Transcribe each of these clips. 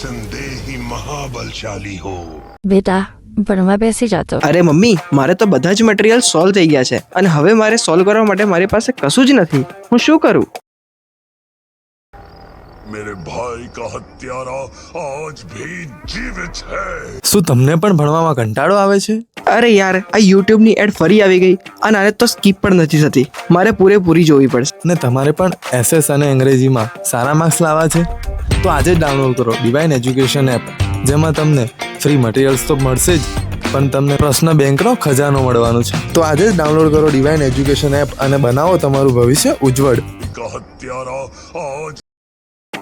संदेही महाबलशाली हो। બેટા ભણવા બેસી જાતો. અરે મમ્મી, મારે તો બધા જ મટીરિયલ સોલ્વ થઈ ગયા છે અને હવે મારે સોલ્વ કરવા માટે મારી પાસે કશું જ નથી. હું શું કરું? मेरे भाई का हत्यारा आज भी जीवित है। શું તમને પણ ભણવામાં કંટાળો આવે છે? અરે યાર, આ YouTube ની એડ ફરી આવી ગઈ અને આને તો સ્કીપ પણ નથી થતી. મારે પૂરેપૂરી જોવી પડશે. ને તમારે પણ SS અને અંગ્રેજીમાં સારા માર્ક્સ લાવવા છે તો આજે જ ડાઉનલોડ કરો ડિવાઇન એજ્યુકેશન એપ, જેમાં તમને ફ્રી મટીરિયલ્સ તો મળશે જ, પણ તમને પ્રશ્ન બેંકનો ખજાનો મળવાનો છે. તો આજે જ ડાઉનલોડ કરો ડિવાઇન એજ્યુકેશન એપ અને બનાવો તમારું ભવિષ્ય ઉજ્જવળ. का हत्यारा आज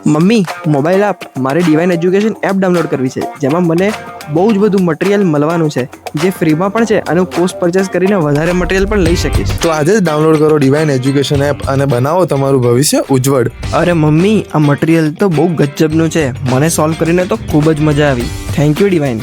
મમ્મી, મોબાઈલ આપ, મારે ડિવાઇન એજ્યુકેશન એપ ડાઉનલોડ કરવી છે, જેમાં મને બહુ જ બધું મટીરિયલ મળવાનું છે, જે ફ્રીમાં પણ છે અને હું પોસ્ટ પરચેસ કરીને વધારે મટીરિયલ પણ લઈ શકીશ. તો આજે જ ડાઉનલોડ કરો ડિવાઇન એજ્યુકેશન એપ અને બનાવો તમારું ભવિષ્ય ઉજ્જવળ. અરે મમ્મી, આ મટીરિયલ તો બહુ ગજબનું છે. મને સોલ્વ કરીને તો ખૂબ જ મજા આવી. Thank you divine.